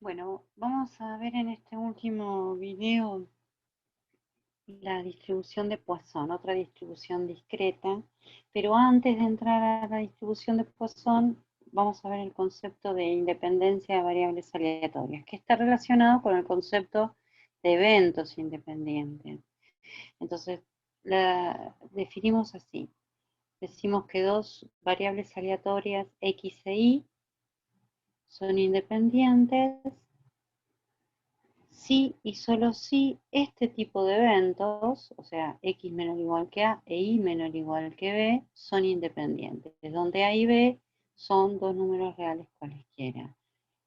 Bueno, vamos a ver en este último video la distribución de Poisson, otra distribución discreta, pero antes de entrar a la distribución de Poisson, vamos a ver el concepto de independencia de variables aleatorias, que está relacionado con el concepto de eventos independientes. Entonces, la definimos así. Decimos que dos variables aleatorias X e Y son independientes si y solo si este tipo de eventos, o sea, X menor o igual que A e Y menor o igual que B, son independientes, donde A y B son dos números reales cualesquiera.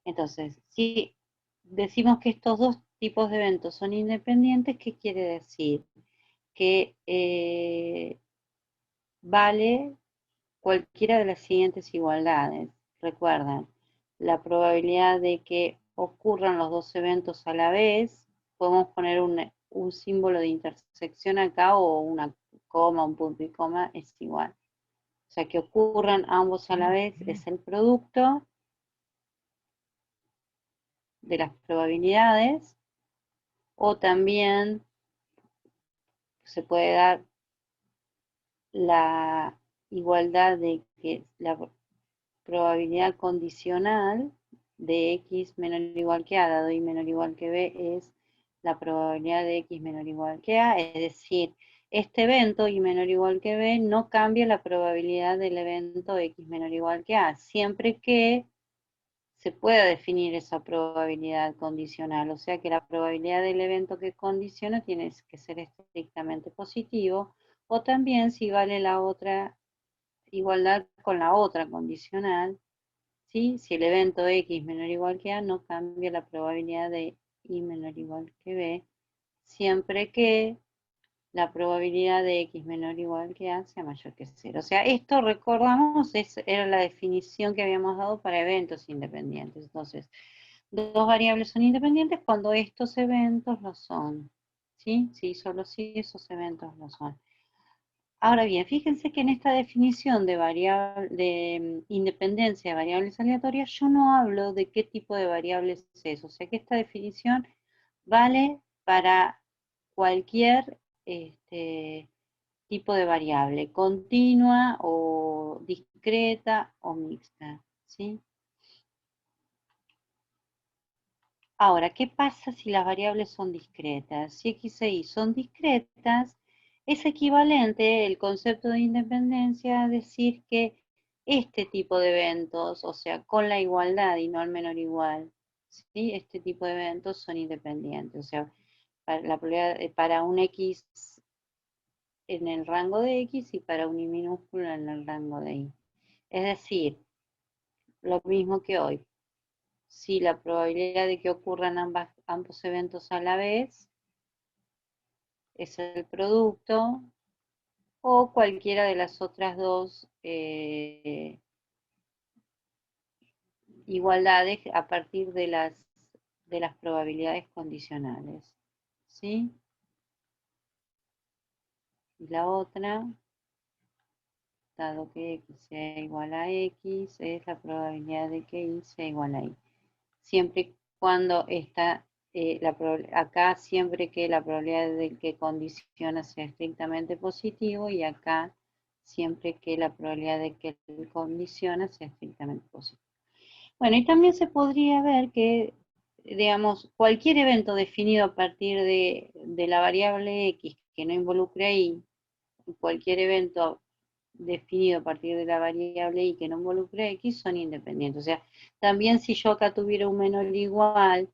Entonces, si decimos que estos dos tipos de eventos son independientes, ¿qué quiere decir? Que vale cualquiera de las siguientes igualdades. Recuerden, la probabilidad de que ocurran los dos eventos a la vez, podemos poner un símbolo de intersección acá o una coma, un punto y coma, es igual. O sea, que ocurran ambos a la vez es el producto de las probabilidades, o también se puede dar la igualdad de que la probabilidad condicional de X menor o igual que A dado Y menor o igual que B es la probabilidad de X menor o igual que A, es decir, este evento Y menor o igual que B no cambia la probabilidad del evento X menor o igual que A, siempre que se pueda definir esa probabilidad condicional, o sea que la probabilidad del evento que condiciona tiene que ser estrictamente positivo, o también si vale la otra igualdad con la otra condicional, ¿sí? Si el evento X menor o igual que A no cambia la probabilidad de Y menor o igual que B, siempre que la probabilidad de X menor o igual que A sea mayor que 0. O sea, esto recordamos, era la definición que habíamos dado para eventos independientes. Entonces, dos variables son independientes cuando estos eventos lo son. ¿Sí? Sí, solo si esos eventos lo son. Ahora bien, fíjense que en esta definición de independencia de variables aleatorias, yo no hablo de qué tipo de variables es. O sea que esta definición vale para cualquier tipo de variable, continua o discreta o mixta. ¿Sí? Ahora, ¿qué pasa si las variables son discretas? Si X e Y son discretas, es equivalente el concepto de independencia a decir que este tipo de eventos, o sea, con la igualdad y no al menor igual, ¿sí? Este tipo de eventos son independientes. O sea, para un X en el rango de X y para un Y minúsculo en el rango de Y. Es decir, lo mismo que hoy. Si la probabilidad de que ocurran ambos eventos a la vez es el producto, o cualquiera de las otras dos igualdades a partir de las probabilidades condicionales. ¿Sí? Y la otra, dado que X sea igual a X, es la probabilidad de que Y sea igual a Y. Siempre y cuando está acá, siempre que la probabilidad de que condiciona sea estrictamente positivo, y acá siempre que la probabilidad de que condiciona sea estrictamente positivo. Bueno, y también se podría ver que, digamos, cualquier evento definido a partir de la variable X que no involucre a Y, cualquier evento definido a partir de la variable Y que no involucre a X son independientes. O sea, también si yo acá tuviera un menor igual,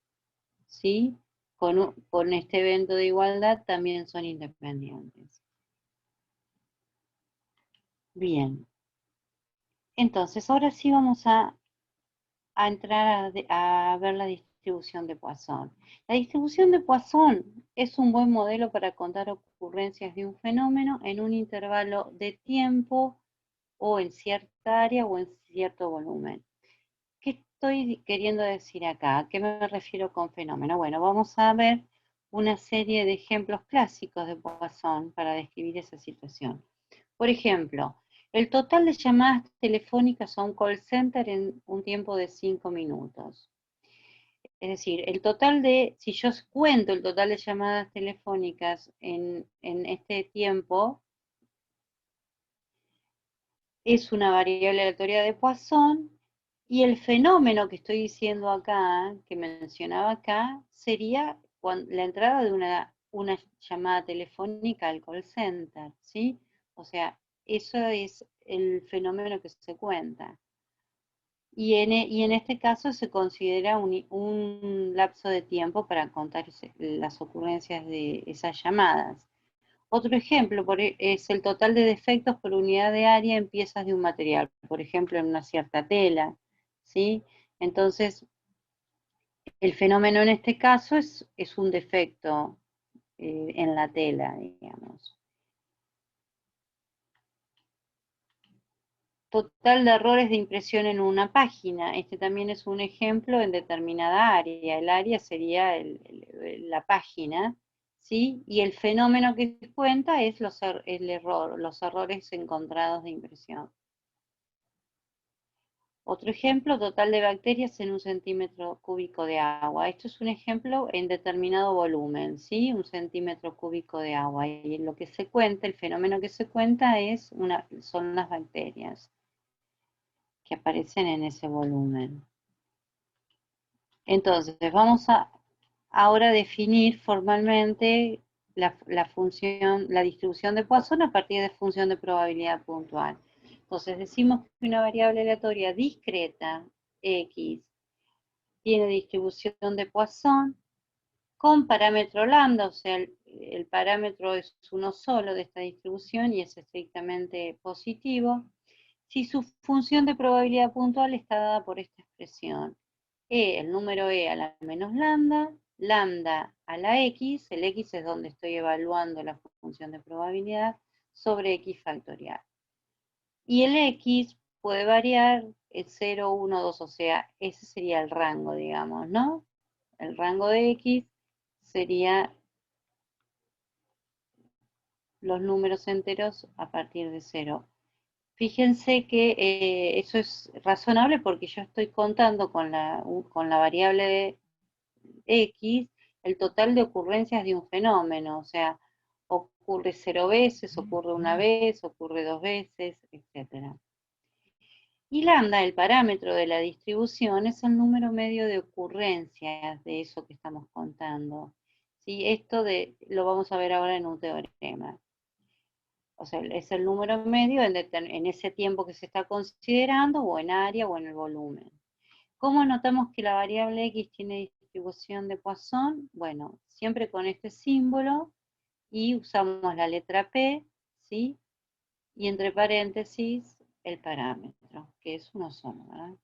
¿sí? Con este evento de igualdad también son independientes. Bien, entonces ahora sí vamos a entrar a ver la distribución de Poisson. La distribución de Poisson es un buen modelo para contar ocurrencias de un fenómeno en un intervalo de tiempo o en cierta área o en cierto volumen. ¿Qué estoy queriendo decir acá? ¿A qué me refiero con fenómeno? Bueno, vamos a ver una serie de ejemplos clásicos de Poisson para describir esa situación. Por ejemplo, el total de llamadas telefónicas a un call center en un tiempo de 5 minutos. Es decir, el total de, si yo cuento el total de llamadas telefónicas en este tiempo, es una variable aleatoria de Poisson, y el fenómeno que estoy diciendo acá, que mencionaba acá, sería la entrada de una llamada telefónica al call center, ¿sí? O sea, eso es el fenómeno que se cuenta. Y en este caso se considera un lapso de tiempo para contar las ocurrencias de esas llamadas. Otro ejemplo es el total de defectos por unidad de área en piezas de un material, por ejemplo, en una cierta tela, ¿sí? Entonces, el fenómeno en este caso es un defecto en la tela, digamos. Total de errores de impresión en una página. Este también es un ejemplo en determinada área. El área sería la página, ¿sí? Y el fenómeno que cuenta es el error, los errores encontrados de impresión. Otro ejemplo, total de bacterias en un centímetro cúbico de agua. Esto es un ejemplo en determinado volumen, ¿sí? Un centímetro cúbico de agua. Y lo que se cuenta, el fenómeno que se cuenta son las bacterias que aparecen en ese volumen. Entonces, vamos a ahora definir formalmente la función, la distribución de Poisson a partir de función de probabilidad puntual. Entonces, decimos que una variable aleatoria discreta, X, tiene distribución de Poisson con parámetro lambda, o sea, el parámetro es uno solo de esta distribución y es estrictamente positivo, si su función de probabilidad puntual está dada por esta expresión. El número a la menos lambda, lambda a la x, el x es donde estoy evaluando la función de probabilidad, sobre x factorial. Y el x puede variar en 0, 1, 2, o sea, ese sería el rango, digamos, ¿no? El rango de x sería los números enteros a partir de 0. Fíjense que eso es razonable porque yo estoy contando con la variable de X el total de ocurrencias de un fenómeno, o sea, ocurre 0 veces, ocurre una vez, ocurre 2 veces, etc. Y lambda, el parámetro de la distribución, es el número medio de ocurrencias de eso que estamos contando. ¿Sí? Esto lo vamos a ver ahora en un teorema. O sea, es el número medio en ese tiempo que se está considerando, o en área, o en el volumen. ¿Cómo notamos que la variable X tiene distribución de Poisson? Bueno, siempre con este símbolo, y usamos la letra P, ¿sí? Y entre paréntesis, el parámetro, que es uno solo, ¿verdad?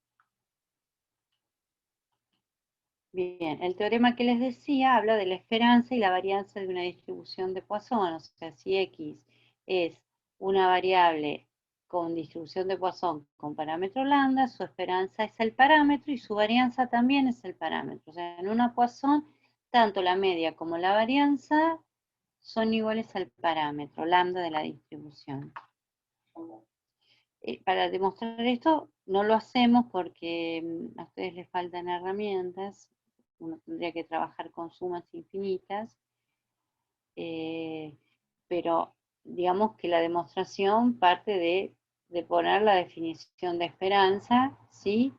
Bien, el teorema que les decía habla de la esperanza y la varianza de una distribución de Poisson, o sea, si X es una variable con distribución de Poisson con parámetro lambda, su esperanza es el parámetro y su varianza también es el parámetro. O sea, en una Poisson, tanto la media como la varianza son iguales al parámetro lambda de la distribución. Para demostrar esto no lo hacemos porque a ustedes les faltan herramientas, uno tendría que trabajar con sumas infinitas, pero digamos que la demostración parte de poner la definición de esperanza, ¿sí?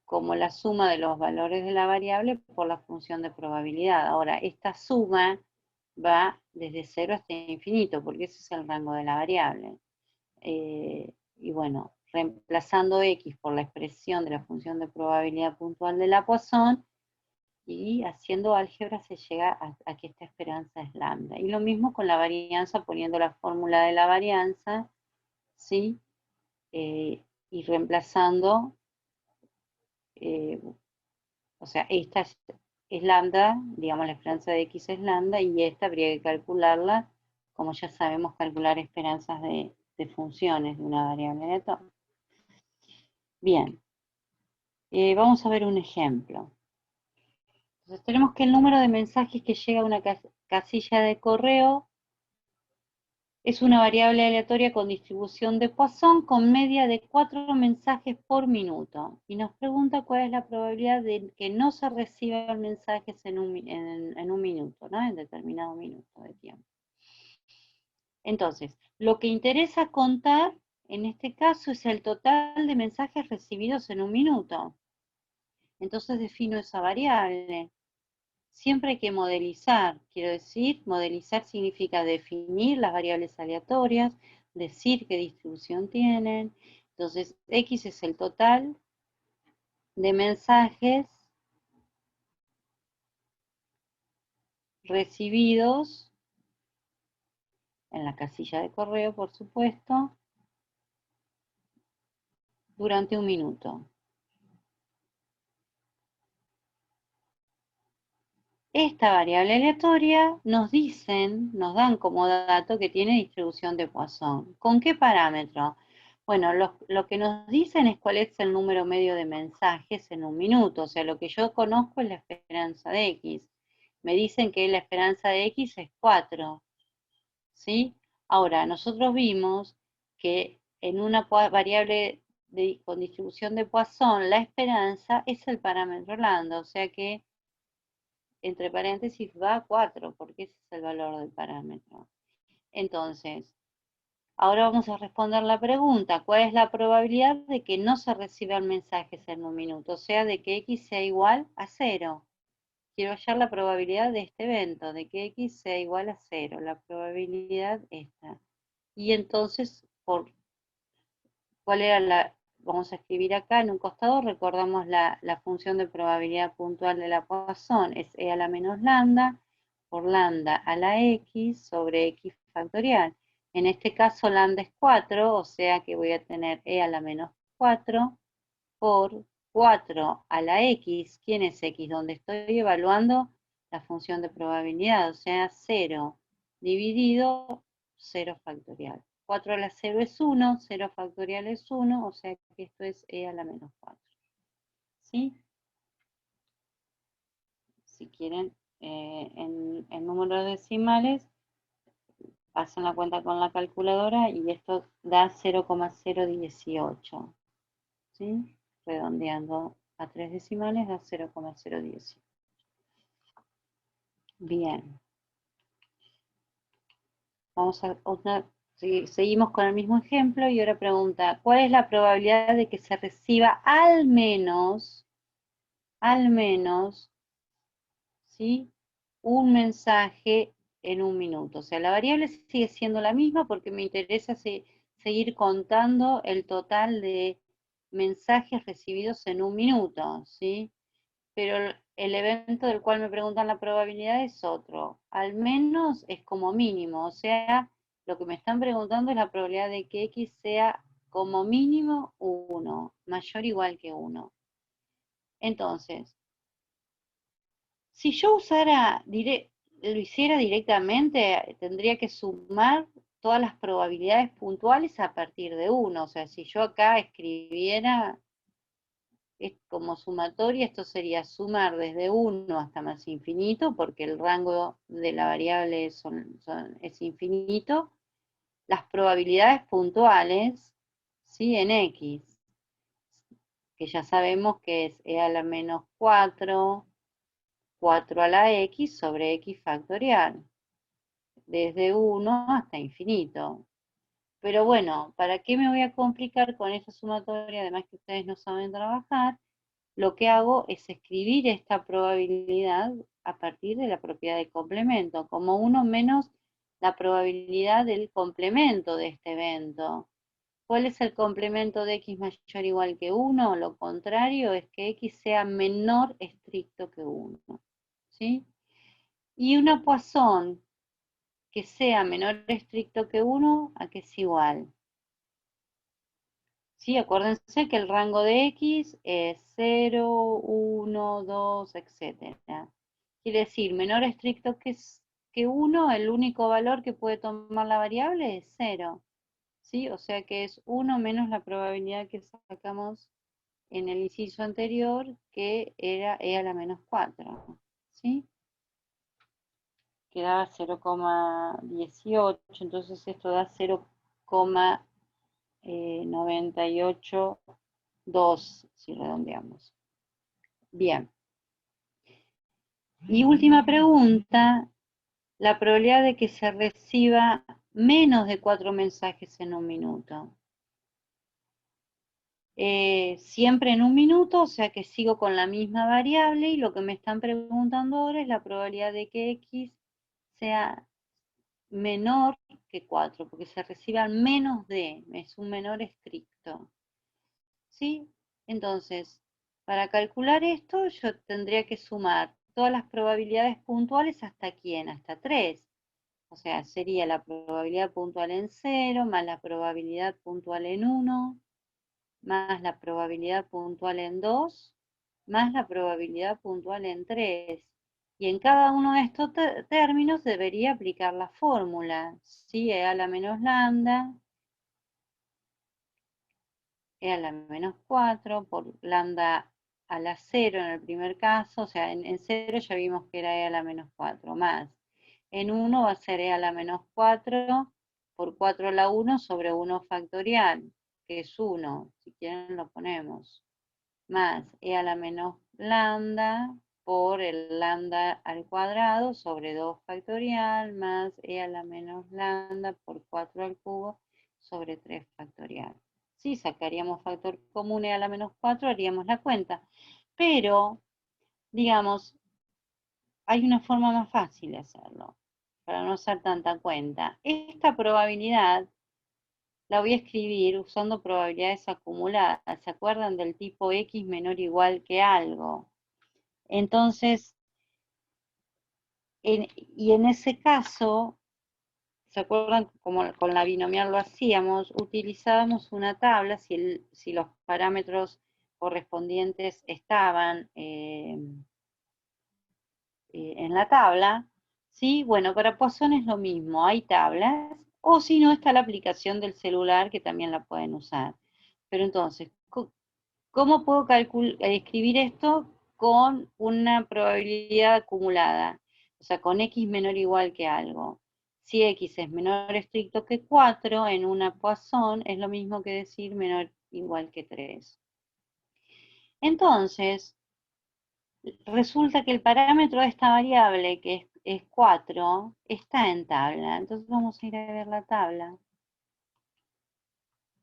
Como la suma de los valores de la variable por la función de probabilidad. Ahora, esta suma va desde 0 hasta infinito, porque ese es el rango de la variable. Y bueno, reemplazando x por la expresión de la función de probabilidad puntual de la Poisson, y haciendo álgebra se llega a que esta esperanza es lambda. Y lo mismo con la varianza, poniendo la fórmula de la varianza, ¿sí? Y reemplazando, eh, o sea, esta es lambda, digamos la esperanza de x es lambda, y esta habría que calcularla, como ya sabemos calcular esperanzas de funciones de una variable de todo. Bien, vamos a ver un ejemplo. Entonces tenemos que el número de mensajes que llega a una casilla de correo Es una variable aleatoria con distribución de Poisson con media de 4 mensajes por minuto. Y nos pregunta cuál es la probabilidad de que no se reciban mensajes en un minuto, ¿no? En determinado minuto de tiempo. Entonces, lo que interesa contar en este caso es el total de mensajes recibidos en un minuto. Entonces defino esa variable. Siempre hay que modelizar, quiero decir, modelizar significa definir las variables aleatorias, decir qué distribución tienen. Entonces, X es el total de mensajes recibidos en la casilla de correo, por supuesto, durante un minuto. Esta variable aleatoria nos dan como dato que tiene distribución de Poisson. ¿Con qué parámetro? Bueno, lo que nos dicen es cuál es el número medio de mensajes en un minuto. O sea, lo que yo conozco es la esperanza de X. Me dicen que la esperanza de X es 4. ¿Sí? Ahora, nosotros vimos que en una variable con distribución de Poisson, la esperanza es el parámetro lambda. O sea que entre paréntesis va a 4, porque ese es el valor del parámetro. Entonces, ahora vamos a responder la pregunta, ¿cuál es la probabilidad de que no se reciban mensajes en un minuto? O sea, de que X sea igual a 0. Quiero hallar la probabilidad de este evento, de que X sea igual a 0, la probabilidad esta. Y entonces, ¿cuál era vamos a escribir acá en un costado, recordamos la función de probabilidad puntual de la Poisson, es E a la menos lambda por lambda a la X sobre X factorial. En este caso lambda es 4, o sea que voy a tener E a la menos 4 por 4 a la X. ¿Quién es X? Donde estoy evaluando la función de probabilidad, o sea 0 dividido 0 factorial. 4 a la 0 es 1, 0 factorial es 1, o sea que esto es E a la menos 4. ¿Sí? Si quieren, en números decimales, hacen la cuenta con la calculadora y esto da 0,018. ¿Sí? Redondeando a 3 decimales da 0,018. Bien. Vamos a seguimos con el mismo ejemplo y ahora pregunta, ¿cuál es la probabilidad de que se reciba al menos, ¿sí? Un mensaje en un minuto? O sea, la variable sigue siendo la misma porque me interesa seguir contando el total de mensajes recibidos en un minuto, ¿sí? Pero el evento del cual me preguntan la probabilidad es otro. Al menos es como mínimo, o sea, lo que me están preguntando es la probabilidad de que X sea como mínimo 1, mayor o igual que 1. Entonces, si yo lo hiciera directamente, tendría que sumar todas las probabilidades puntuales a partir de 1. O sea, si yo acá escribiera como sumatoria, esto sería sumar desde 1 hasta más infinito, porque el rango de la variable es infinito, las probabilidades puntuales, ¿sí? En X, que ya sabemos que es E a la menos 4, 4 a la X sobre X factorial, desde 1 hasta infinito. Pero bueno, ¿para qué me voy a complicar con esta sumatoria? Además que ustedes no saben trabajar, lo que hago es escribir esta probabilidad a partir de la propiedad de complemento, como 1 menos la probabilidad del complemento de este evento. ¿Cuál es el complemento de X mayor o igual que 1? Lo contrario es que X sea menor estricto que 1. ¿Sí? Y una Poisson que sea menor estricto que 1, ¿a qué es igual? ¿Sí? Acuérdense que el rango de X es 0, 1, 2, etc. Quiere decir, menor estricto que 1, el único valor que puede tomar la variable es 0. ¿Sí? O sea que es 1 menos la probabilidad que sacamos en el inciso anterior, que era E a la menos 4. ¿Sí? que daba 0,18, entonces esto da 0,982, si redondeamos. Bien. Y última pregunta, la probabilidad de que se reciba menos de 4 mensajes en un minuto. Siempre en un minuto, o sea que sigo con la misma variable y lo que me están preguntando ahora es la probabilidad de que X sea menor que 4, porque se reciban menos de, es un menor estricto. ¿Sí? Entonces, para calcular esto, yo tendría que sumar todas las probabilidades puntuales hasta quién, hasta 3. O sea, sería la probabilidad puntual en 0, más la probabilidad puntual en 1, más la probabilidad puntual en 2, más la probabilidad puntual en 3. Y en cada uno de estos términos debería aplicar la fórmula, ¿sí? E a la menos lambda, e a la menos 4, por lambda a la 0 en el primer caso, o sea, en 0 ya vimos que era e a la menos 4, más. En 1 va a ser e a la menos 4 por 4 a la 1 sobre 1 factorial, que es 1, si quieren lo ponemos, más e a la menos lambda por el lambda al cuadrado sobre 2 factorial, más e a la menos lambda por 4 al cubo sobre 3 factorial. Si sacaríamos factor común e a la menos 4, haríamos la cuenta. Pero, digamos, hay una forma más fácil de hacerlo, para no hacer tanta cuenta. Esta probabilidad la voy a escribir usando probabilidades acumuladas. ¿Se acuerdan del tipo X menor o igual que algo? Entonces, y en ese caso, ¿se acuerdan como con la binomial lo hacíamos? Utilizábamos una tabla, si los parámetros correspondientes estaban en la tabla, ¿sí? Bueno, para Poisson es lo mismo, hay tablas, o si no está la aplicación del celular que también la pueden usar. Pero entonces, ¿cómo puedo escribir esto con una probabilidad acumulada? O sea, con X menor o igual que algo. Si X es menor estricto que 4 en una Poisson, es lo mismo que decir menor o igual que 3. Entonces, resulta que el parámetro de esta variable, que es 4, está en tabla. Entonces vamos a ir a ver la tabla.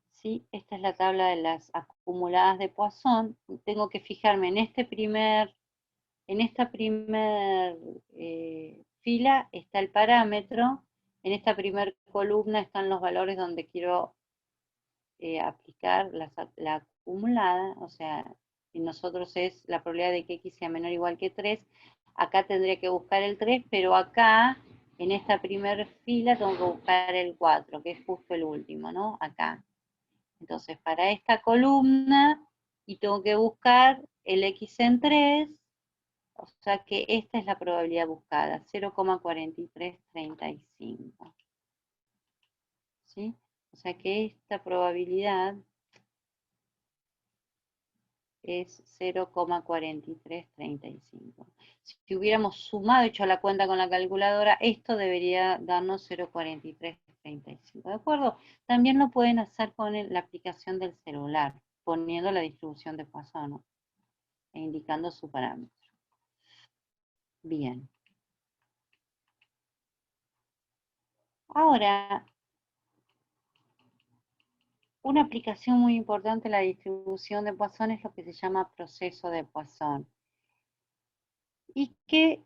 ¿Sí? Esta es la tabla de las acumuladas de Poisson. Tengo que fijarme en esta primer fila está el parámetro, en esta primer columna están los valores donde quiero aplicar la acumulada, o sea, en nosotros es la probabilidad de que X sea menor o igual que 3, acá tendría que buscar el 3, pero acá, en esta primera fila, tengo que buscar el 4, que es justo el último, ¿no? Acá. Entonces, para esta columna, y tengo que buscar el X en 3, o sea que esta es la probabilidad buscada, 0,4335. ¿Sí? O sea que esta probabilidad es 0,4335. Si hubiéramos sumado, hecho la cuenta con la calculadora, esto debería darnos 0,4335. ¿De acuerdo? También lo pueden hacer con la aplicación del celular, poniendo la distribución de Poisson, ¿no? E indicando su parámetro. Bien. Ahora, una aplicación muy importante de la distribución de Poisson es lo que se llama proceso de Poisson. Y que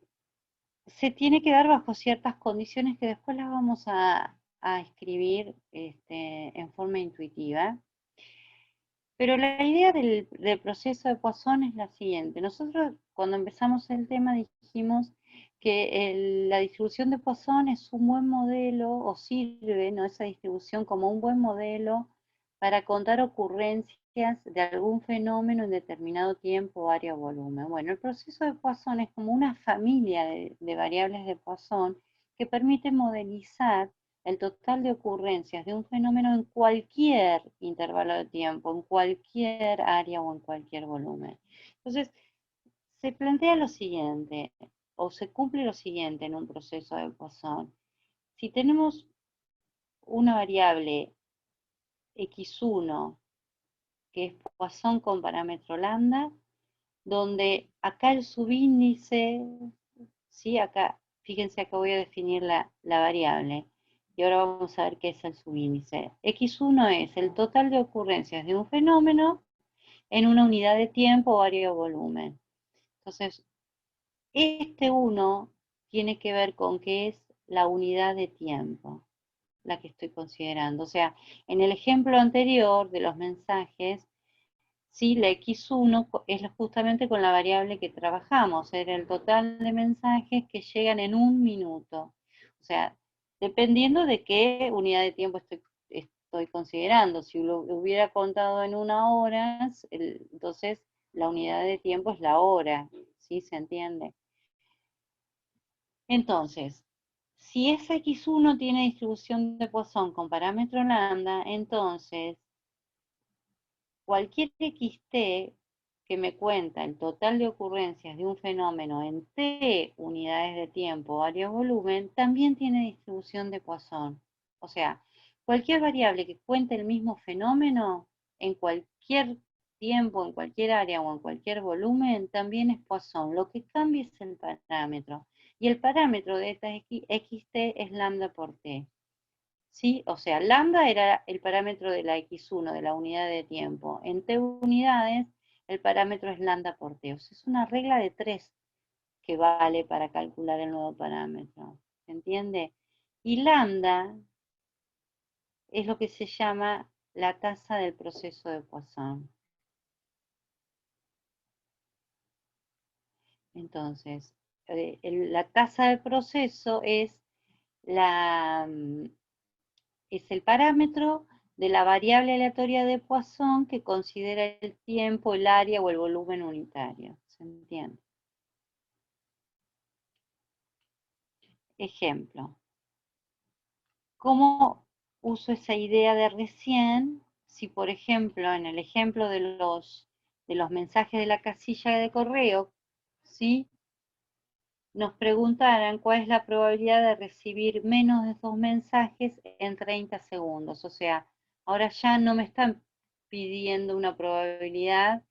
se tiene que dar bajo ciertas condiciones que después las vamos a escribir en forma intuitiva. Pero la idea del proceso de Poisson es la siguiente. Nosotros cuando empezamos el tema dijimos que la distribución de Poisson es un buen modelo, o sirve, ¿no?, esa distribución como un buen modelo para contar ocurrencias de algún fenómeno en determinado tiempo, área o volumen. Bueno, el proceso de Poisson es como una familia de variables de Poisson que permite modelizar el total de ocurrencias de un fenómeno en cualquier intervalo de tiempo, en cualquier área o en cualquier volumen. Entonces, se plantea lo siguiente. o se cumple lo siguiente en un proceso de Poisson. Si tenemos una variable x1, que es Poisson con parámetro lambda, donde acá el subíndice, ¿sí? Acá, fíjense, acá voy a definir la variable. Y ahora vamos a ver qué es el subíndice. X1 es el total de ocurrencias de un fenómeno en una unidad de tiempo o área o volumen. Entonces, este 1 tiene que ver con qué es la unidad de tiempo, la que estoy considerando. O sea, en el ejemplo anterior de los mensajes, sí, la x1 es justamente con la variable que trabajamos, era el total de mensajes que llegan en un minuto. O sea, dependiendo de qué unidad de tiempo estoy considerando. Si lo hubiera contado en una hora, entonces la unidad de tiempo es la hora, ¿sí? ¿Se entiende? Entonces, si ese x1 tiene distribución de Poisson con parámetro lambda, entonces cualquier xt que me cuenta el total de ocurrencias de un fenómeno en t unidades de tiempo, área o volumen, también tiene distribución de Poisson. O sea, cualquier variable que cuente el mismo fenómeno en cualquier tiempo, en cualquier área o en cualquier volumen, también es Poisson. Lo que cambia es el parámetro. Y el parámetro de esta xt es lambda por t. ¿Sí? O sea, lambda era el parámetro de la x1, de la unidad de tiempo. En t unidades, el parámetro es lambda por t. O sea, es una regla de 3 que vale para calcular el nuevo parámetro. ¿Se entiende? Y lambda es lo que se llama la tasa del proceso de Poisson. Entonces, la tasa del proceso es el parámetro de la variable aleatoria de Poisson que considera el tiempo, el área o el volumen unitario. ¿Se entiende? Ejemplo. ¿Cómo uso esa idea de recién? Si, por ejemplo, en el ejemplo de los mensajes de la casilla de correo, ¿sí? Nos preguntaran cuál es la probabilidad de recibir menos de 2 mensajes en 30 segundos. O sea, ahora ya no me están pidiendo una probabilidad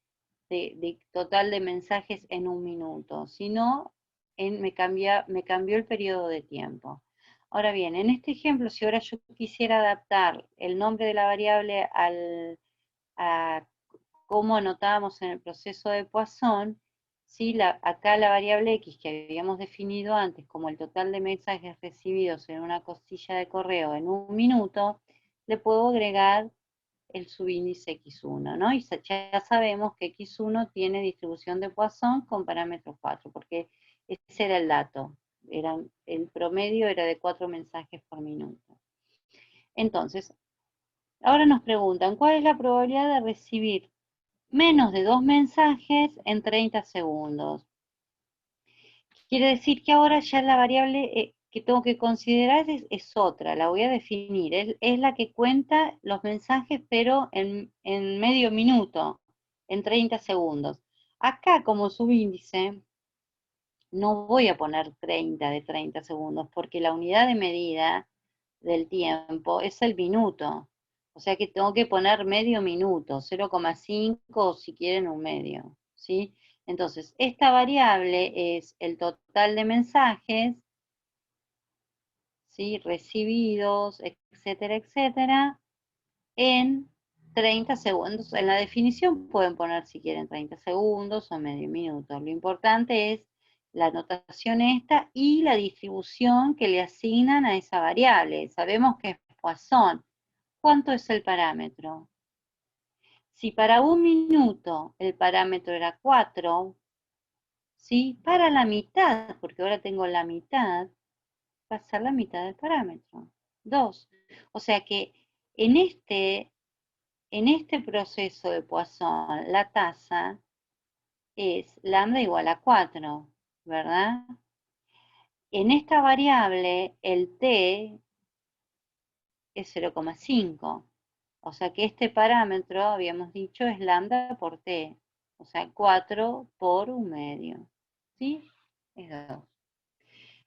de total de mensajes en un minuto, sino me cambió el periodo de tiempo. Ahora bien, en este ejemplo, si ahora yo quisiera adaptar el nombre de la variable a cómo anotábamos en el proceso de Poisson, ¿sí? Acá la variable X que habíamos definido antes como el total de mensajes recibidos en una costilla de correo en un minuto, le puedo agregar el subíndice X1, ¿no? Y ya sabemos que X1 tiene distribución de Poisson con parámetro 4, porque ese era el dato. El promedio era de 4 mensajes por minuto. Entonces, ahora nos preguntan, ¿cuál es la probabilidad de recibir menos de 2 mensajes en 30 segundos? Quiere decir que ahora ya la variable que tengo que considerar es otra, la voy a definir. Es la que cuenta los mensajes, pero en medio minuto, en 30 segundos. Acá como subíndice, no voy a poner 30 de 30 segundos, porque la unidad de medida del tiempo es el minuto. O sea que tengo que poner medio minuto, 0,5 o si quieren un medio, ¿sí? Entonces, esta variable es el total de mensajes, ¿sí? Recibidos, etcétera, etcétera, en 30 segundos. En la definición pueden poner si quieren 30 segundos o medio minuto. Lo importante es la anotación esta y la distribución que le asignan a esa variable. Sabemos que es Poisson. ¿Cuánto es el parámetro? Si para un minuto el parámetro era 4, ¿sí? Para la mitad, porque ahora tengo la mitad, va a ser la mitad del parámetro, 2. O sea que en este proceso de Poisson, la tasa es lambda igual a 4, ¿verdad? En esta variable, el t es 0,5. O sea que este parámetro, habíamos dicho, es lambda por t. O sea, 4 por un medio. ¿Sí? Es 2.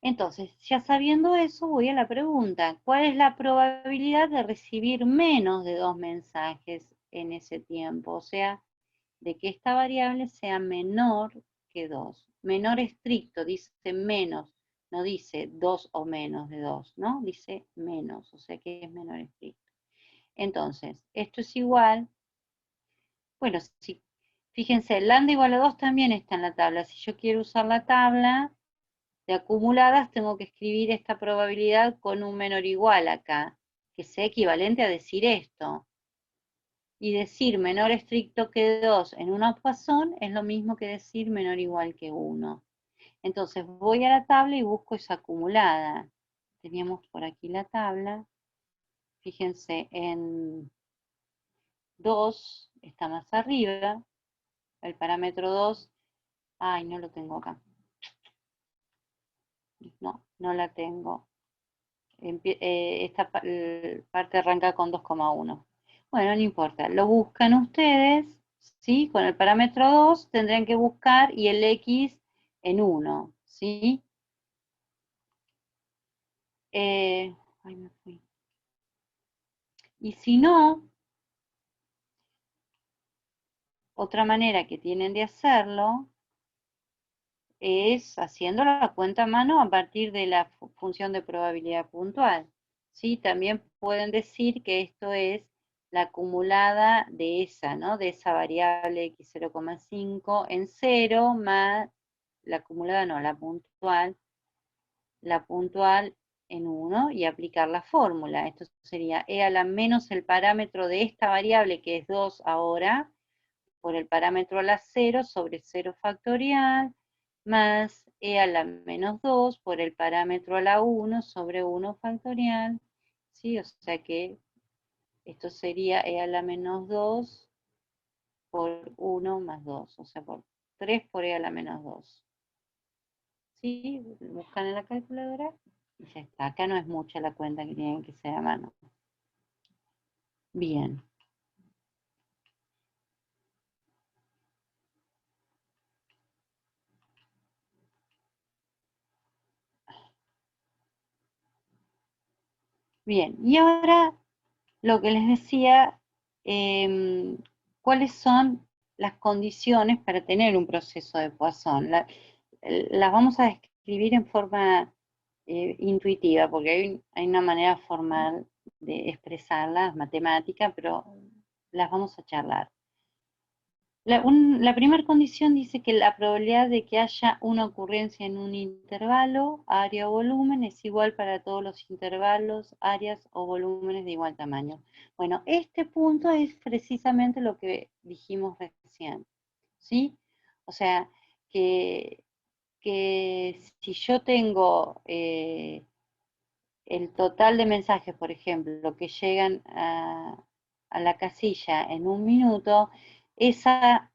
Entonces, ya sabiendo eso, voy a la pregunta. ¿Cuál es la probabilidad de recibir menos de 2 mensajes en ese tiempo? O sea, de que esta variable sea menor que 2. Menor estricto, dice menos, no dice 2 o menos de 2, ¿no? Dice menos, o sea que es menor estricto. Entonces, esto es igual, bueno, si, fíjense, lambda igual a 2 también está en la tabla. Si yo quiero usar la tabla de acumuladas, tengo que escribir esta probabilidad con un menor igual acá, que sea equivalente a decir esto. Y decir menor estricto que 2 en una Poisson es lo mismo que decir menor o igual que 1. Entonces voy a la tabla y busco esa acumulada. Teníamos por aquí la tabla. Fíjense, en 2 está más arriba. El parámetro 2. Ay, no lo tengo acá. No, no la tengo. Esta parte arranca con 2,1. Bueno, no importa. Lo buscan ustedes, ¿sí? Con el parámetro 2 tendrán que buscar y el X en 1, ¿sí? Ay, me fui. Y si no, otra manera que tienen de hacerlo es haciendo la cuenta a mano a partir de la función de probabilidad puntual. ¿Sí? También pueden decir que esto es la acumulada de esa, ¿no? De esa variable x 0,5 en 0 más la acumulada, no, la puntual en 1 y aplicar la fórmula. Esto sería e a la menos el parámetro de esta variable que es 2 ahora, por el parámetro a la 0 sobre 0 factorial, más e a la menos 2 por el parámetro a la 1 sobre 1 factorial, ¿sí? O sea que esto sería e a la menos 2 por 1 más 2, o sea, por 3 por e a la menos 2. ¿Sí? Buscan en la calculadora y ya está. Acá no es mucha la cuenta que tienen que hacer a mano. Bien. Bien, y ahora lo que les decía, cuáles son las condiciones para tener un proceso de Poisson. Las vamos a describir en forma intuitiva, porque hay una manera formal de expresarlas, matemática, pero las vamos a charlar. La primera condición dice que la probabilidad de que haya una ocurrencia en un intervalo, área o volumen, es igual para todos los intervalos, áreas o volúmenes de igual tamaño. Bueno, este punto es precisamente lo que dijimos recién, ¿sí? O sea, que, si yo tengo el total de mensajes, por ejemplo, que llegan a la casilla en un minuto, esa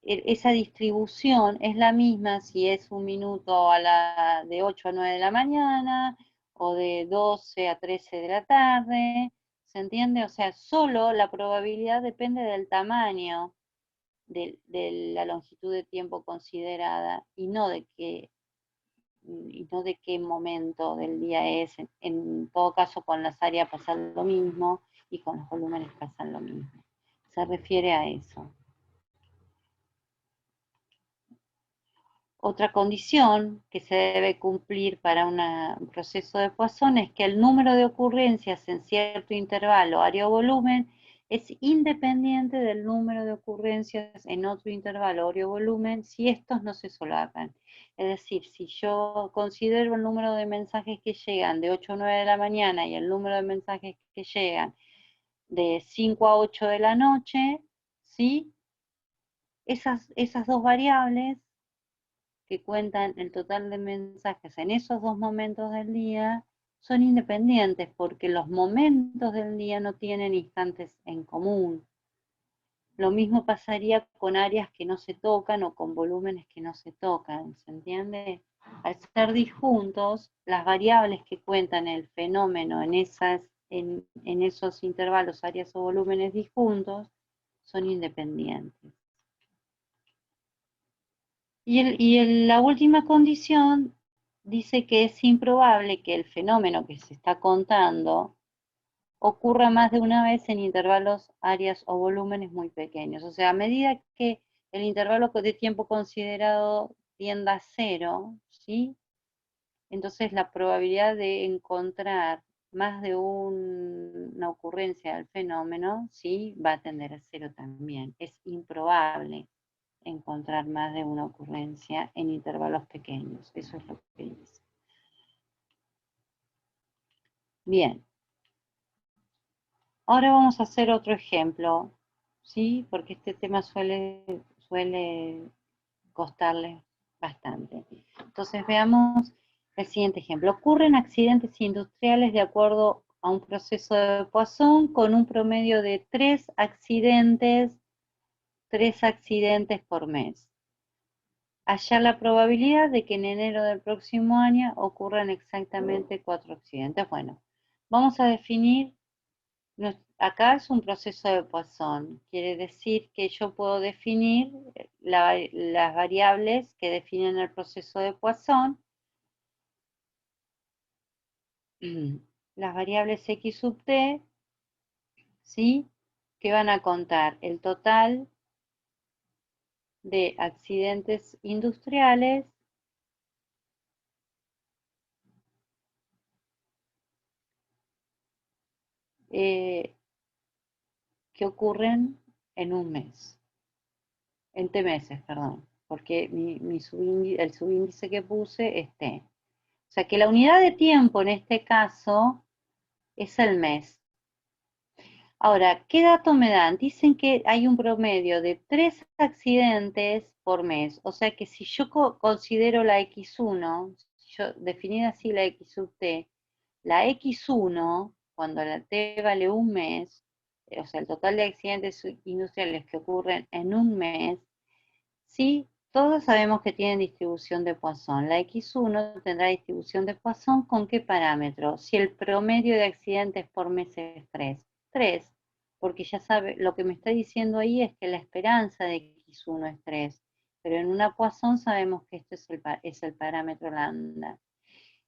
distribución es la misma si es un minuto de 8 a 9 de la mañana o de 12 a 13 de la tarde, ¿se entiende? O sea, solo la probabilidad depende del tamaño de la longitud de tiempo considerada y no de qué momento del día es. En todo caso, con las áreas pasa lo mismo y con los volúmenes pasa lo mismo. Se refiere a eso. Otra condición que se debe cumplir para un proceso de Poisson es que el número de ocurrencias en cierto intervalo, área o volumen, es independiente del número de ocurrencias en otro intervalo, área o volumen, si estos no se solapan. Es decir, si yo considero el número de mensajes que llegan de 8 a 9 de la mañana y el número de mensajes que llegan de 5 a 8 de la noche, ¿sí? Esas dos variables que cuentan el total de mensajes en esos dos momentos del día son independientes porque los momentos del día no tienen instantes en común. Lo mismo pasaría con áreas que no se tocan o con volúmenes que no se tocan, ¿se entiende? Al ser disjuntos, las variables que cuentan el fenómeno en esos intervalos, áreas o volúmenes disjuntos, son independientes. Y la última condición dice que es improbable que el fenómeno que se está contando ocurra más de una vez en intervalos, áreas o volúmenes muy pequeños. O sea, a medida que el intervalo de tiempo considerado tienda a cero, ¿sí? Entonces la probabilidad de encontrar más de una ocurrencia del fenómeno, sí, va a tender a cero también. Es improbable encontrar más de una ocurrencia en intervalos pequeños. Eso es lo que dice. Bien. Ahora vamos a hacer otro ejemplo, ¿sí? Porque este tema suele costarles bastante. Entonces veamos el siguiente ejemplo. Ocurren accidentes industriales de acuerdo a un proceso de Poisson con un promedio de 3 accidentes por mes. Hallar la probabilidad de que en enero del próximo año ocurran exactamente 4 accidentes. Bueno, vamos a definir. Acá es un proceso de Poisson, quiere decir que yo puedo definir las variables que definen el proceso de Poisson, las variables x sub t, ¿sí? Que van a contar el total de accidentes industriales que ocurren en un mes, en T meses, perdón, porque el subíndice que puse es T. O sea que la unidad de tiempo en este caso es el mes. Ahora, ¿qué dato me dan? Dicen que hay un promedio de 3 accidentes por mes. O sea que si yo considero la X1, yo definida así la X sub T, la X1, cuando la T vale un mes, o sea, el total de accidentes industriales que ocurren en un mes, sí, todos sabemos que tienen distribución de Poisson. La X1 tendrá distribución de Poisson ¿con qué parámetro? Si el promedio de accidentes por mes es 3. 3, porque ya sabe, lo que me está diciendo ahí es que la esperanza de X1 es 3, pero en una Poisson sabemos que esto es el parámetro lambda.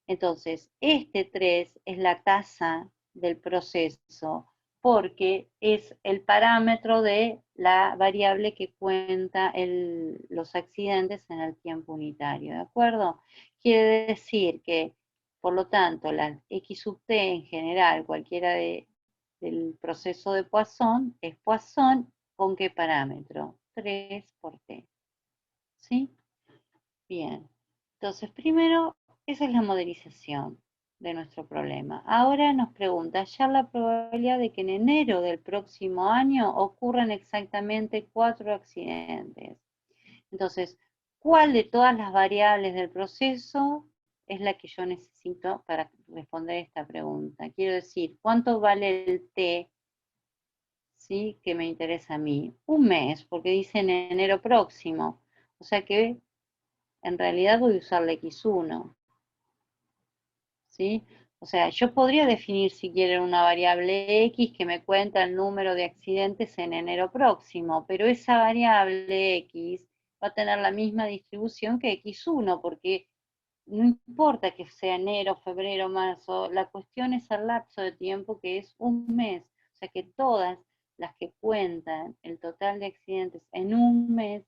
Entonces, este 3 es la tasa del proceso porque es el parámetro de la variable que cuenta los accidentes en el tiempo unitario, ¿de acuerdo? Quiere decir que, por lo tanto, la X sub t en general, cualquiera del proceso de Poisson, es Poisson ¿con qué parámetro? 3 por t, ¿sí? Bien, entonces primero, esa es la modelización de nuestro problema. Ahora nos pregunta, hallar la probabilidad de que en enero del próximo año ocurran exactamente 4 accidentes. Entonces, ¿cuál de todas las variables del proceso es la que yo necesito para responder esta pregunta? Quiero decir, ¿cuánto vale el T, ¿sí? Que me interesa a mí? Un mes, porque dice en enero próximo. O sea que en realidad voy a usar la X1, ¿sí? O sea, yo podría definir si quieren una variable X que me cuenta el número de accidentes en enero próximo, pero esa variable X va a tener la misma distribución que X1, porque no importa que sea enero, febrero, marzo, la cuestión es el lapso de tiempo que es un mes. O sea que todas las que cuentan el total de accidentes en un mes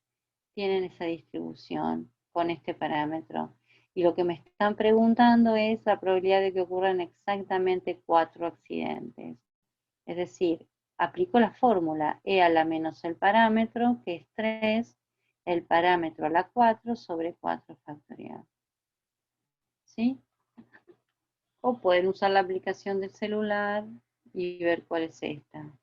tienen esa distribución con este parámetro. Y lo que me están preguntando es la probabilidad de que ocurran exactamente 4 accidentes. Es decir, aplico la fórmula E a la menos el parámetro, que es 3, el parámetro a la 4 sobre 4 factorial. ¿Sí? O pueden usar la aplicación del celular y ver cuál es esta.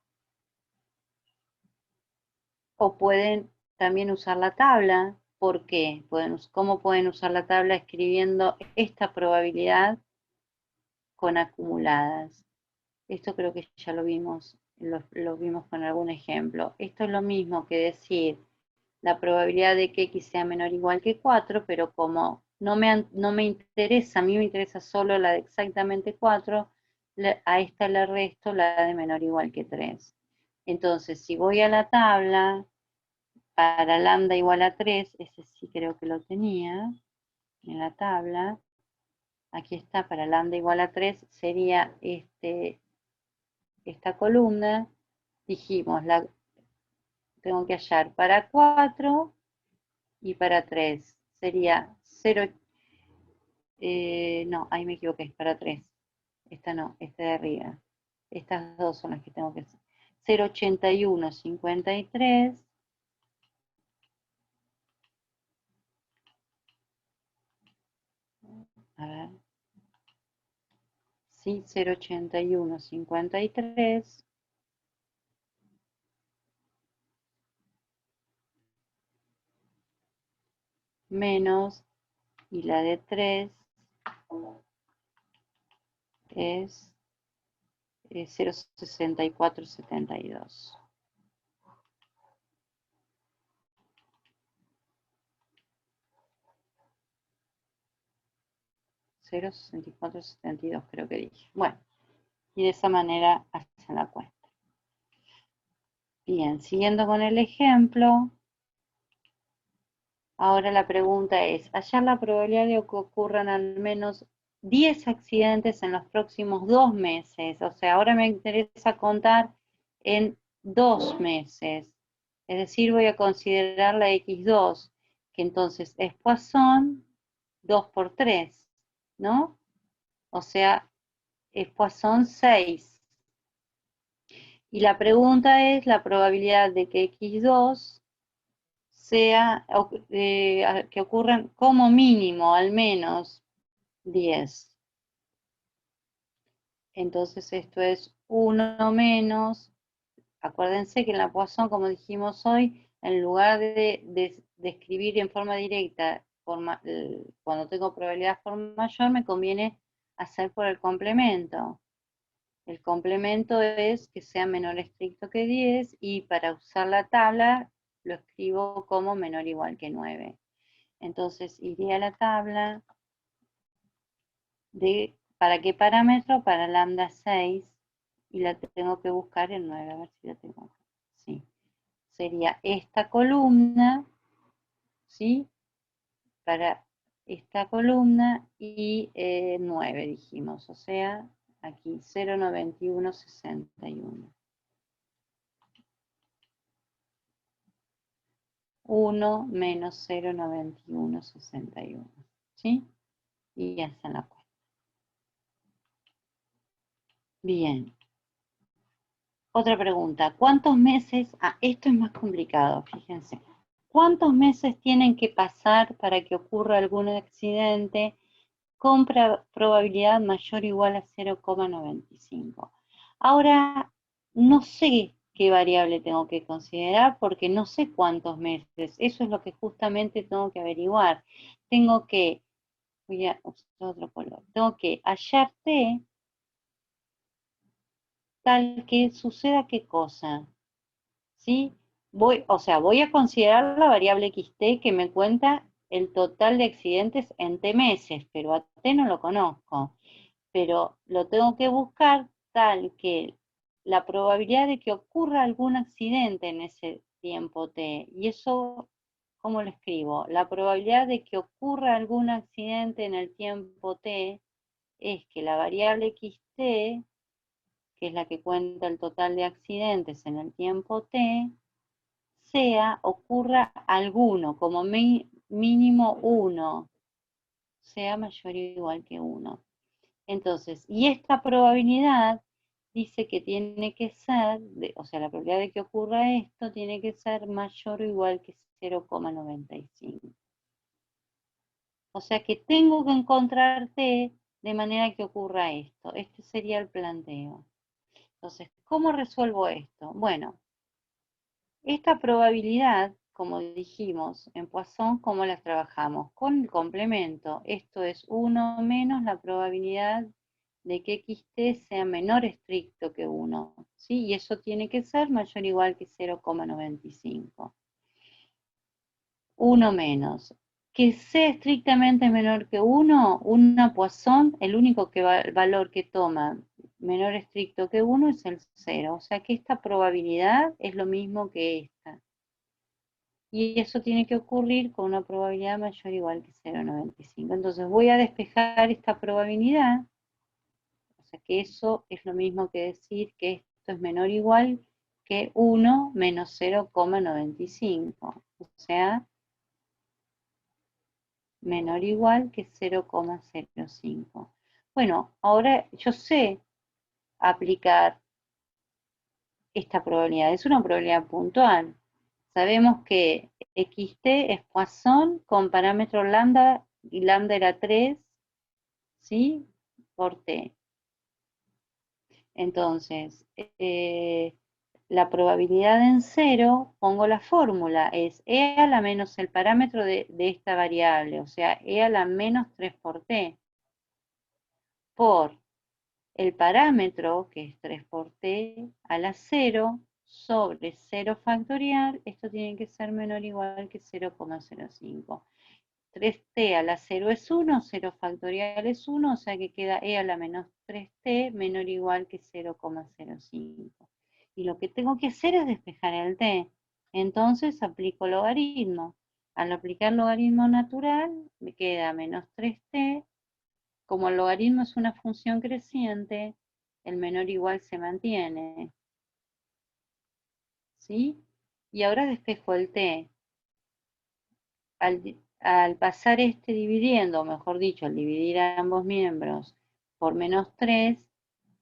O pueden también usar la tabla. ¿Por qué? ¿Cómo pueden usar la tabla? Escribiendo esta probabilidad con acumuladas. Esto creo que ya lo vimos, lo vimos con algún ejemplo. Esto es lo mismo que decir la probabilidad de que x sea menor o igual que 4, pero como no me interesa, a mí me interesa solo la de exactamente 4, a esta le resto la de menor o igual que 3. Entonces, si voy a la tabla, para lambda igual a 3, ese sí creo que lo tenía en la tabla, aquí está, para lambda igual a 3, sería esta columna. Dijimos, tengo que hallar para 4 y para 3. Sería 0, no, ahí me equivoqué, para 3. Esta no, esta de arriba. Estas dos son las que tengo que hacer. 0,81,53. A ver. Sí, 0,81,53. Menos, y la de 3 es 0,6472. $0,6472 creo que dije. Bueno, y de esa manera hacen la cuenta. Bien, siguiendo con el ejemplo, ahora la pregunta es, hallar la probabilidad de que ocurran al menos 10 accidentes en los próximos 2 meses. O sea, ahora me interesa contar en 2 meses. Es decir, voy a considerar la X2, que entonces es Poisson 2 por 3, ¿no? O sea, es Poisson 6. Y la pregunta es la probabilidad de que X2 sea, que ocurran como mínimo al menos 10. Entonces esto es 1 menos, acuérdense que en la Poisson, como dijimos hoy, en lugar de escribir en forma directa, cuando tengo probabilidad por mayor, me conviene hacer por el complemento. El complemento es que sea menor estricto que 10 y para usar la tabla lo escribo como menor o igual que 9. Entonces iré a la tabla de, ¿para qué parámetro? Para lambda 6 y la tengo que buscar en 9, a ver si la tengo. Sí. Sería esta columna, ¿sí? Para esta columna y 9 dijimos, o sea, aquí 0,9161. 1 menos 0,9161, ¿sí? Y hacen la cuenta. Bien. Otra pregunta, ¿cuántos meses? Esto es más complicado, fíjense. ¿Cuántos meses tienen que pasar para que ocurra algún accidente con probabilidad mayor o igual a 0,95? Ahora, no sé qué variable tengo que considerar porque no sé cuántos meses. Eso es lo que justamente tengo que averiguar. Tengo que, voy a usar otro color, tengo que hallar T tal que suceda qué cosa. ¿Sí? Voy a considerar la variable XT que me cuenta el total de accidentes en T meses, pero a T no lo conozco. Pero lo tengo que buscar tal que la probabilidad de que ocurra algún accidente en ese tiempo T, y eso, ¿cómo lo escribo? La probabilidad de que ocurra algún accidente en el tiempo T es que la variable XT, que es la que cuenta el total de accidentes en el tiempo T, ocurra alguno, como mínimo 1, sea mayor o igual que 1. Entonces, y esta probabilidad dice que tiene que ser, o sea, la probabilidad de que ocurra esto tiene que ser mayor o igual que 0,95. O sea que tengo que encontrar T de manera que ocurra esto. Este sería el planteo. Entonces, ¿cómo resuelvo esto? Bueno, esta probabilidad, como dijimos en Poisson, ¿cómo la trabajamos? Con el complemento. Esto es 1 menos la probabilidad de que XT sea menor estricto que 1. ¿Sí? Y eso tiene que ser mayor o igual que 0,95. 1 menos. Que sea estrictamente menor que 1, una Poisson, el único valor que toma menor estricto que 1 es el 0. O sea que esta probabilidad es lo mismo que esta. y eso tiene que ocurrir con una probabilidad mayor o igual que 0,95. Entonces voy a despejar esta probabilidad, o sea que eso es lo mismo que decir que esto es menor o igual que 1 menos 0,95, o sea, menor o igual que 0,05. Bueno, ahora yo sé aplicar esta probabilidad, es una probabilidad puntual. Sabemos que xt es Poisson con parámetro lambda, y lambda era 3, ¿sí? Por t. Entonces, la probabilidad en cero, pongo la fórmula, es e a la menos el parámetro de esta variable, o sea, e a la menos 3 por t, por el parámetro, que es 3 por t, a la 0, sobre 0 factorial, esto tiene que ser menor o igual que 0,05. 3t a la 0 es 1, 0 factorial es 1, o sea que queda e a la menos 3t menor o igual que 0,05. Y lo que tengo que hacer es despejar el t. Entonces aplico logaritmo. Al aplicar logaritmo natural, me queda menos 3t. Como el logaritmo es una función creciente, el menor o igual se mantiene. ¿Sí? Y ahora despejo el t. Al pasar este dividiendo, o mejor dicho, al dividir a ambos miembros por menos 3,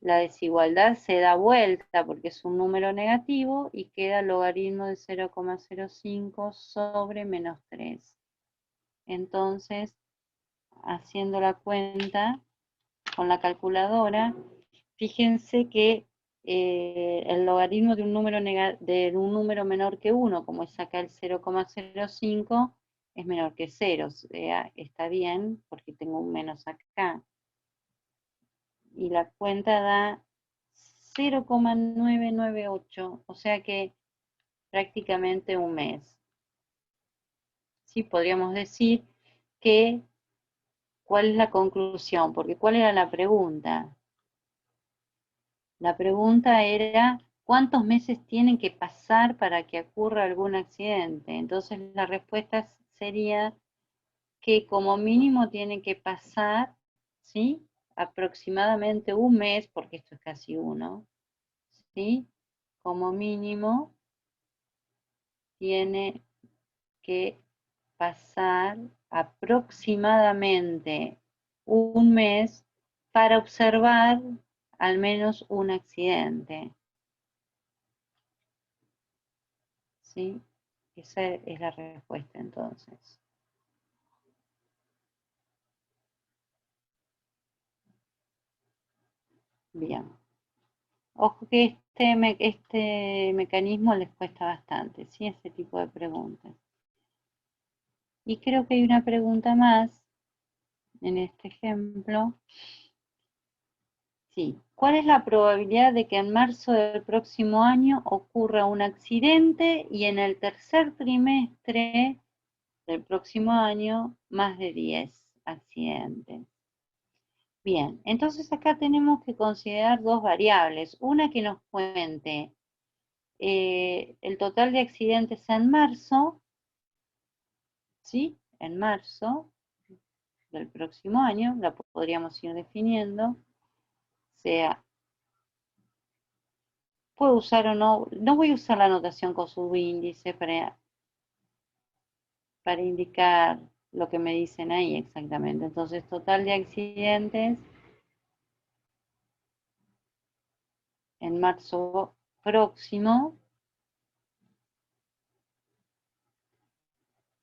la desigualdad se da vuelta porque es un número negativo y queda logaritmo de 0,05 sobre menos 3. Entonces, haciendo la cuenta con la calculadora, fíjense que el logaritmo de un número menor que 1, como es acá el 0,05, es menor que 0, o sea, está bien porque tengo un menos acá. Y la cuenta da 0,998, o sea que prácticamente un mes. Sí, podríamos decir que, ¿cuál es la conclusión? Porque ¿cuál era la pregunta? La pregunta era, ¿cuántos meses tienen que pasar para que ocurra algún accidente? Entonces la respuesta sería que como mínimo tiene que pasar, ¿sí? Aproximadamente un mes, porque esto es casi uno, ¿sí? Como mínimo tiene que pasar aproximadamente un mes para observar al menos un accidente. ¿Sí? Esa es la respuesta entonces. Bien. Ojo que este mecanismo les cuesta bastante, ¿sí? Ese tipo de preguntas. Y creo que hay una pregunta más en este ejemplo. Sí. ¿Cuál es la probabilidad de que en marzo del próximo año ocurra un accidente y en el tercer trimestre del próximo año más de 10 accidentes? Bien, entonces acá tenemos que considerar dos variables. Una que nos cuente el total de accidentes en marzo, ¿sí? En marzo del próximo año, la podríamos ir definiendo. Sea, puedo usar o no, no voy a usar la notación con subíndice para indicar lo que me dicen ahí exactamente. Entonces, total de accidentes en marzo próximo.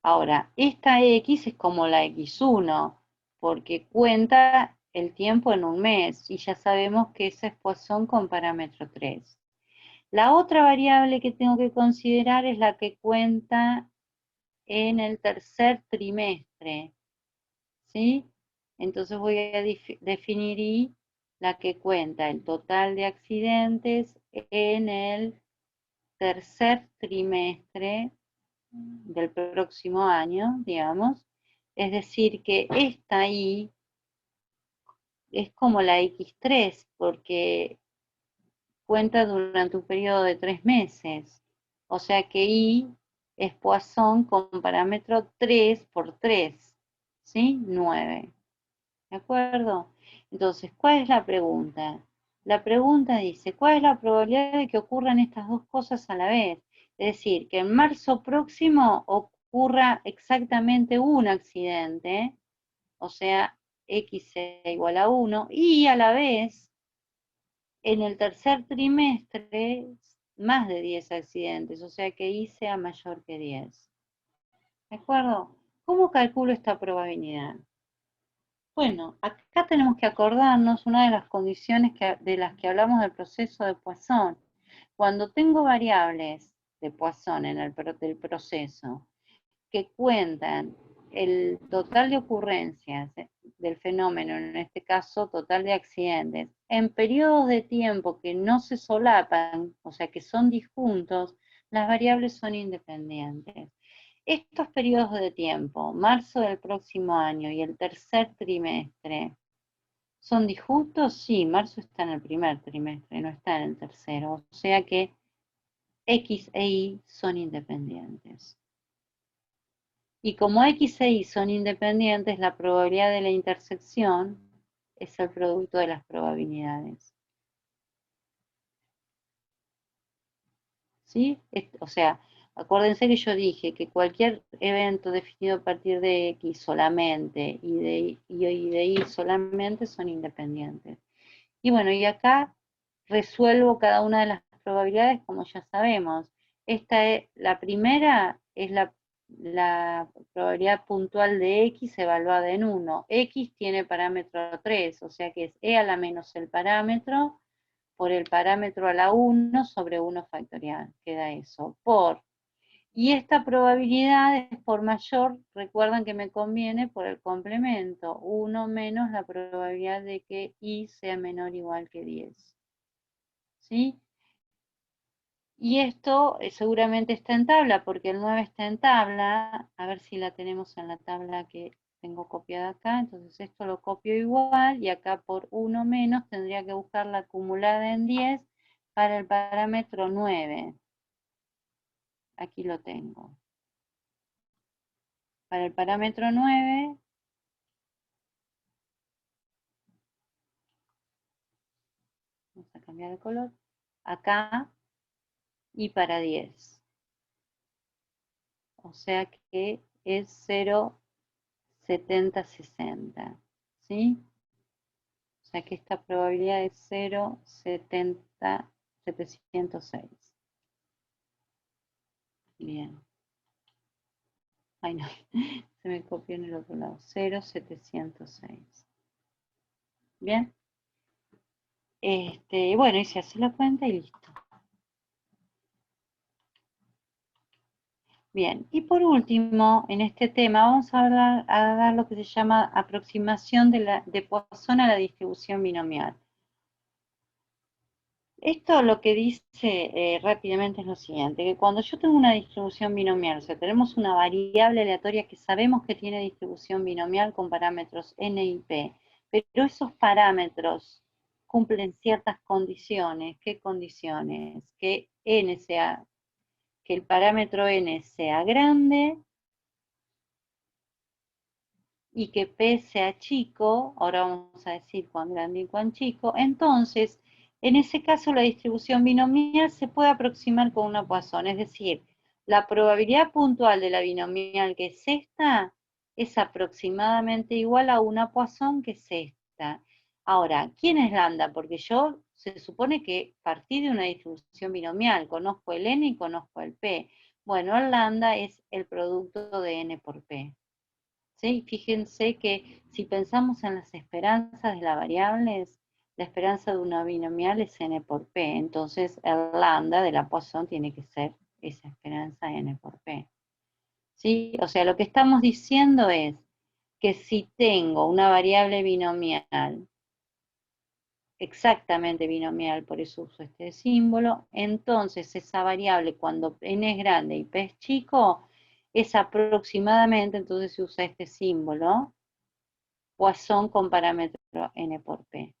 Ahora, esta X es como la X1, porque cuenta el tiempo en un mes, y ya sabemos que esa es Poisson con parámetro 3. La otra variable que tengo que considerar es la que cuenta en el tercer trimestre, ¿sí? Entonces voy a definir I, la que cuenta el total de accidentes en el tercer trimestre del próximo año, digamos. Es decir, que esta I es como la X3, porque cuenta durante un periodo de 3 meses. O sea que I es Poisson con parámetro 3 por 3, ¿sí? 9. ¿De acuerdo? Entonces, ¿cuál es la pregunta? La pregunta dice, ¿cuál es la probabilidad de que ocurran estas dos cosas a la vez? Es decir, que en marzo próximo ocurra exactamente un accidente, o sea, X sea igual a 1, y a la vez, en el tercer trimestre, más de 10 accidentes, o sea que Y sea mayor que 10. ¿De acuerdo? ¿Cómo calculo esta probabilidad? Bueno, acá tenemos que acordarnos una de las condiciones de las que hablamos del proceso de Poisson. Cuando tengo variables de Poisson en del proceso que cuentan el total de ocurrencias del fenómeno, en este caso total de accidentes, en periodos de tiempo que no se solapan, o sea que son disjuntos, las variables son independientes. Estos periodos de tiempo, marzo del próximo año y el tercer trimestre, ¿son disjuntos? Sí, marzo está en el primer trimestre, no está en el tercero. O sea que X e Y son independientes. Y como X e Y son independientes, la probabilidad de la intersección es el producto de las probabilidades. ¿Sí? O sea, acuérdense que yo dije que cualquier evento definido a partir de X solamente y de Y solamente son independientes. Y bueno, y acá resuelvo cada una de las probabilidades como ya sabemos. La primera es la probabilidad puntual de X evaluada en 1. X tiene parámetro 3, o sea que es E a la menos el parámetro por el parámetro a la 1 sobre 1 factorial. Queda eso. Y esta probabilidad es por mayor, recuerdan que me conviene por el complemento, 1 menos la probabilidad de que Y sea menor o igual que 10. ¿Sí? Y esto seguramente está en tabla, porque el 9 está en tabla. A ver si la tenemos en la tabla que tengo copiada acá. Entonces esto lo copio igual, y acá por 1 menos tendría que buscar la acumulada en 10 para el parámetro 9. Aquí lo tengo. Para el parámetro 9, vamos a cambiar de color, acá, y para 10. O sea que es 0,7060. ¿Sí? O sea que esta probabilidad es 0,70706. Bien. Ay, no. Se me copió en el otro lado. 0,706. Bien. Bueno, y se hace la cuenta y listo. Bien, y por último, en este tema vamos a dar lo que se llama aproximación de Poisson a la distribución binomial. Esto lo que dice rápidamente es lo siguiente, que cuando yo tengo una distribución binomial, o sea, tenemos una variable aleatoria que sabemos que tiene distribución binomial con parámetros n y p, pero esos parámetros cumplen ciertas condiciones. ¿Qué condiciones? Que el parámetro n sea grande, y que P sea chico, ahora vamos a decir cuán grande y cuán chico, entonces, en ese caso la distribución binomial se puede aproximar con una Poisson, es decir, la probabilidad puntual de la binomial, que es esta, es aproximadamente igual a una Poisson, que es esta. Ahora, ¿quién es lambda? Porque yo se supone que partí de una distribución binomial, conozco el n y conozco el p. Bueno, el lambda es el producto de n por p. ¿Sí? Fíjense que si pensamos en las esperanzas de las variables, la esperanza de una binomial es n por p, entonces el lambda de la Poisson tiene que ser esa esperanza n por p. ¿Sí? O sea, lo que estamos diciendo es que si tengo una variable binomial, exactamente binomial, por eso uso este símbolo, entonces esa variable cuando n es grande y p es chico, es aproximadamente, entonces se usa este símbolo, Poisson con parámetro n por p.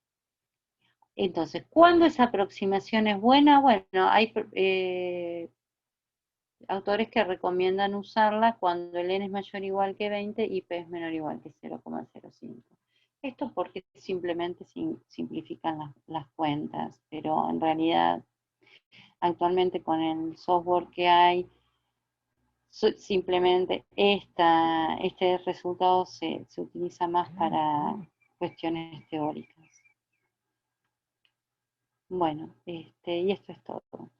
Entonces, ¿cuándo esa aproximación es buena? Bueno, hay autores que recomiendan usarla cuando el n es mayor o igual que 20 y p es menor o igual que 0,05. Esto porque simplemente simplifican las cuentas, pero en realidad actualmente con el software que hay, simplemente este resultado se utiliza más para cuestiones teóricas. Bueno, y esto es todo.